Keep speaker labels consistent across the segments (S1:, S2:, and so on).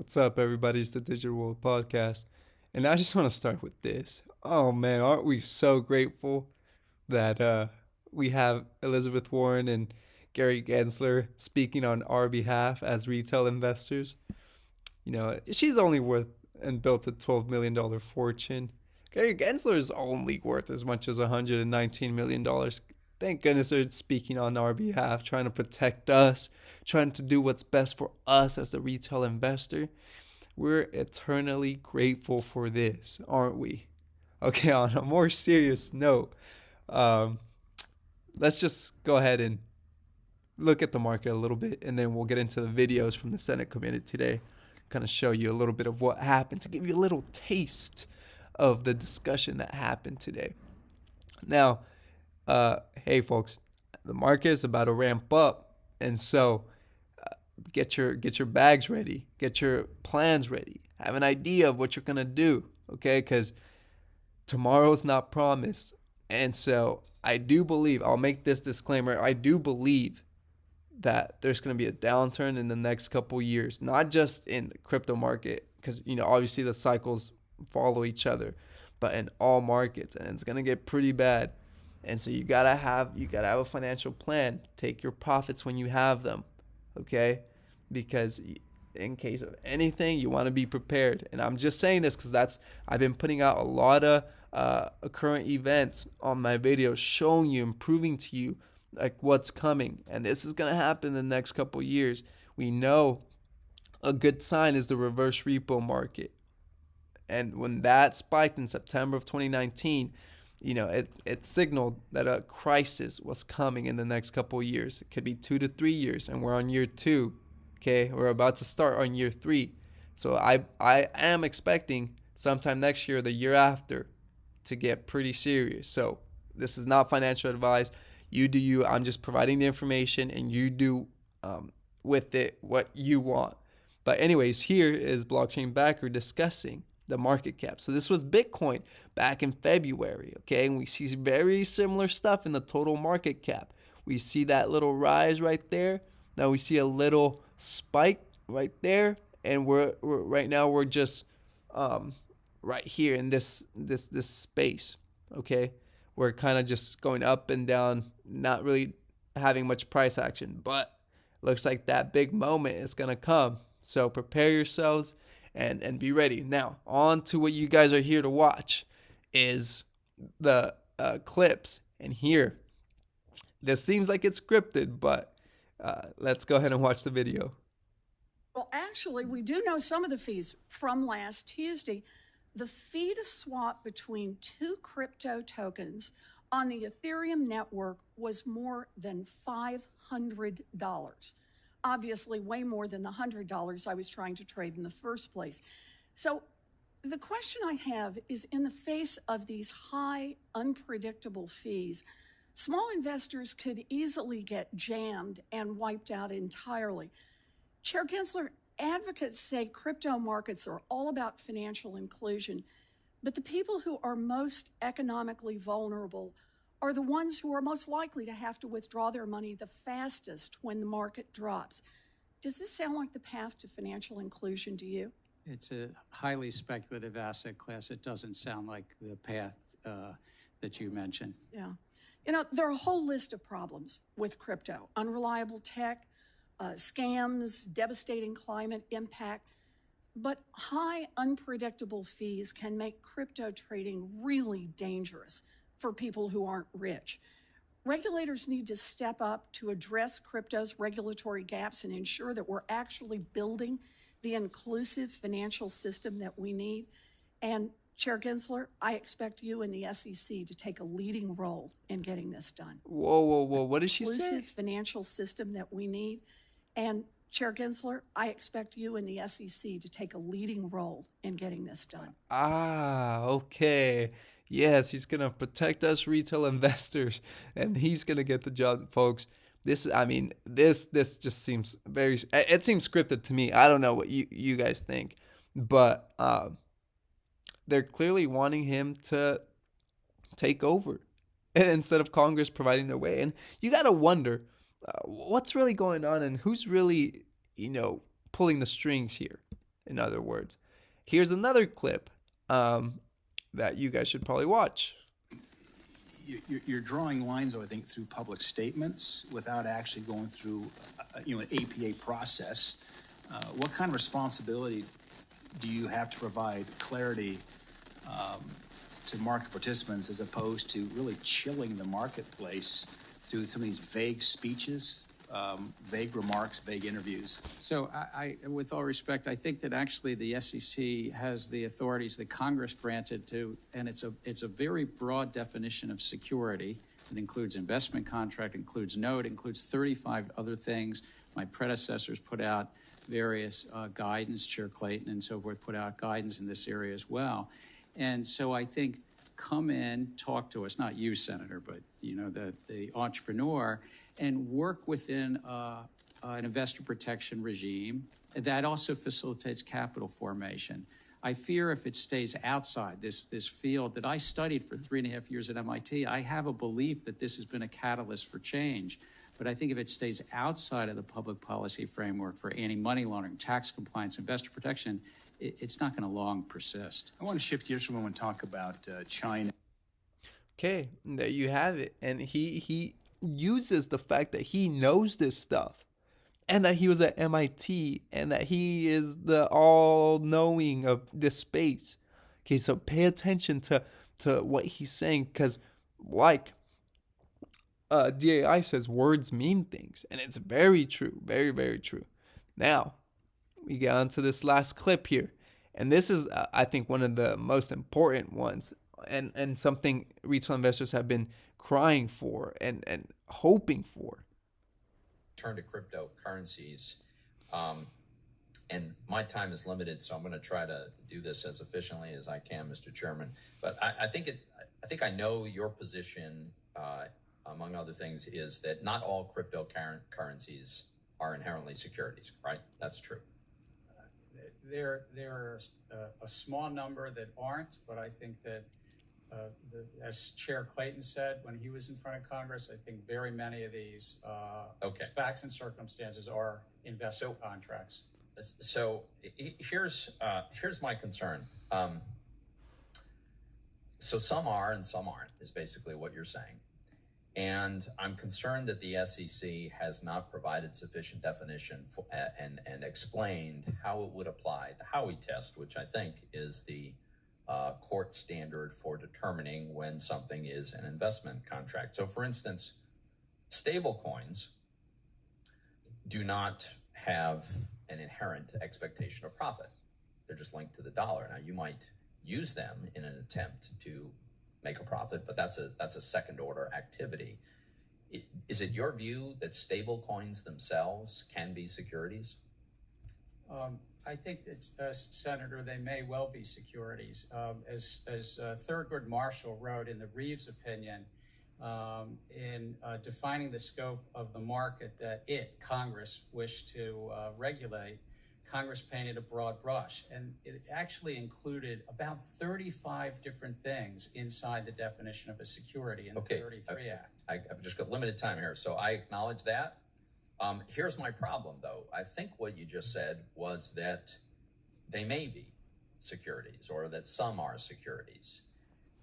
S1: What's up, everybody? It's the Digital World Podcast. And I just want to start with this. Oh, man, aren't we so grateful that we have Elizabeth Warren and Gary Gensler speaking on our behalf as retail investors? She's only worth and built a $12 million fortune. Gary Gensler is only worth as much as $119 million. Thank goodness they're speaking on our behalf, trying to protect us, trying to do what's best for us as the retail investor. We're eternally grateful for this, aren't we? Okay, on a more serious note, um, let's just go ahead and look at the market a little bit, and then we'll get into the videos from the Senate committee today. Kind of show you a little bit of what happened to give you a little taste of the discussion that happened today. Now, hey folks, the market is about to ramp up, and so get your bags ready, get your plans ready, have an idea of what you're gonna do, okay? Because tomorrow's not promised, and so I do believe, I'll make this disclaimer, I do believe that there's going to be a downturn in the next couple years, not just in the crypto market, because obviously the cycles follow each other, but in all markets, and it's going to get pretty bad. And so you gotta have a financial plan. Take your profits when you have them, okay? Because in case of anything, you want to be prepared. And I'm just saying this because I've been putting out a lot of current events on my videos, showing you and proving to you like what's coming, and this is going to happen in the next couple of years. We know a good sign is the reverse repo market, and when that spiked in September of 2019, it signaled that a crisis was coming in the next couple of years. It could be 2 to 3 years, and we're on year 2. Okay, we're about to start on year 3. So I am expecting sometime next year or the year after to get pretty serious. So this is not financial advice. You do you. I'm just providing the information, and you do with it what you want. But anyways, here is Blockchain Backer discussing the market cap. So this was Bitcoin back in February, okay? And we see very similar stuff in the total market cap. We see that little rise right there. Now we see a little spike right there, and we're right now we're just right here in this space, okay? We're kind of just going up and down, not really having much price action, but looks like that big moment is going to come. So prepare yourselves and be ready. Now, on to what you guys are here to watch is the clips. And here, this seems like it's scripted, but let's go ahead and watch the video.
S2: Well, actually, we do know some of the fees from last Tuesday. The fee to swap between two crypto tokens on the Ethereum network was more than $500. Obviously, way more than the $100 I was trying to trade in the first place. So the question I have is, in the face of these high, unpredictable fees, small investors could easily get jammed and wiped out entirely. Chair Gensler, advocates say crypto markets are all about financial inclusion, but the people who are most economically vulnerable are the ones who are most likely to have to withdraw their money the fastest when the market drops. Does this sound like the path to financial inclusion to you?
S3: It's a highly speculative asset class. It doesn't sound like the path that you mentioned.
S2: Yeah. There are a whole list of problems with crypto: unreliable tech, scams, devastating climate impact. But high, unpredictable fees can make crypto trading really dangerous for people who aren't rich. Regulators need to step up to address crypto's regulatory gaps and ensure that we're actually building the inclusive financial system that we need. And Chair Gensler, I expect you and the SEC to take a leading role in getting this done.
S1: Whoa. What did she say?
S2: Inclusive financial system that we need. And Chair Gensler, I expect you and the SEC to take a leading role in getting this done.
S1: Okay. Yes, he's going to protect us retail investors, and he's going to get the job, folks. This just seems it seems scripted to me. I don't know what you guys think, but they're clearly wanting him to take over instead of Congress providing the way. And you got to wonder what's really going on and who's really, pulling the strings here. in other words. Here's another clip that you guys should probably watch.
S4: You're drawing lines, though, I think, through public statements without actually going through, an APA process. What kind of responsibility do you have to provide clarity to market participants as opposed to really chilling the marketplace through some of these vague speeches, vague remarks, vague interviews?
S3: So I, with all respect, I think that actually the SEC has the authorities that Congress granted to, and it's a very broad definition of security. It includes investment contract, includes note, includes 35 other things. My predecessors put out various guidance, Chair Clayton and so forth put out guidance in this area as well. And so I think come in, talk to us, not you, Senator, but the entrepreneur, and work within an investor protection regime that also facilitates capital formation. I fear if it stays outside this field that I studied for 3.5 years at MIT, I have a belief that this has been a catalyst for change. But I think if it stays outside of the public policy framework for anti-money laundering, tax compliance, investor protection, it's not going to long persist.
S4: I want to shift gears for a moment and talk about China.
S1: Okay, there you have it. And he uses the fact that he knows this stuff and that he was at MIT and that he is the all-knowing of this space. Okay, so pay attention to what he's saying because like DAI says, words mean things. And it's very true, very, very true. Now, we get on to this last clip here. And this is, I think, one of the most important ones and something retail investors have been crying for and hoping for.
S5: Turn to cryptocurrencies. And my time is limited, so I'm going to try to do this as efficiently as I can, Mr. Chairman. But I think I know your position, among other things, is that not all cryptocurrencies are inherently securities, right? That's true.
S3: There are a small number that aren't, but I think that, as Chair Clayton said when he was in front of Congress, I think very many of these facts and circumstances are investment contracts.
S5: So here's my concern. So some are and some aren't, is basically what you're saying. And I'm concerned that the SEC has not provided sufficient definition and explained how it would apply the Howey test, which I think is the court standard for determining when something is an investment contract. So, for instance, stable coins do not have an inherent expectation of profit. They're just linked to the dollar. Now, you might use them in an attempt to make a profit, but that's a second order activity. Is it your view that stable coins themselves can be securities?
S3: I think that, Senator, they may well be securities. As Thurgood Marshall wrote in the Reeves opinion, in defining the scope of the market that Congress, wished to regulate, Congress painted a broad brush, and it actually included about 35 different things inside the definition of a security in the 33 Act.
S5: I've just got limited time here, so I acknowledge that. Here's my problem, though. I think what you just said was that they may be securities or that some are securities.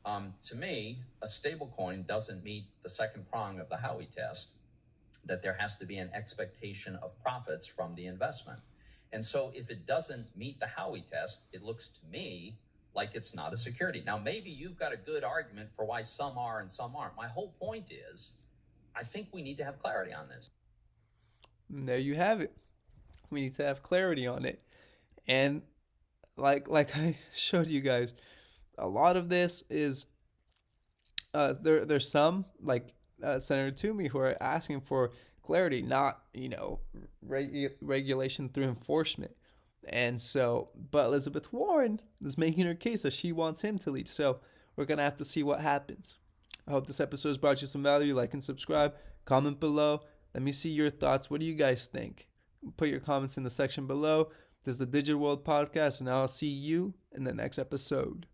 S5: To me, a stable coin doesn't meet the second prong of the Howey test, that there has to be an expectation of profits from the investment. And so if it doesn't meet the Howey test, it looks to me like it's not a security. Now, maybe you've got a good argument for why some are and some aren't. My whole point is, I think we need to have clarity on this.
S1: And there you have it. We need to have clarity on it. And like I showed you guys, a lot of this is there's some like Senator Toomey who are asking for clarity, not regulation through enforcement. And so, but Elizabeth Warren is making her case that she wants him to lead. So we're gonna have to see what happens. I hope this episode has brought you some value. Like and subscribe. Comment below. Let me see your thoughts. What do you guys think? Put your comments in the section below. This is the Digital World Podcast, and I'll see you in the next episode.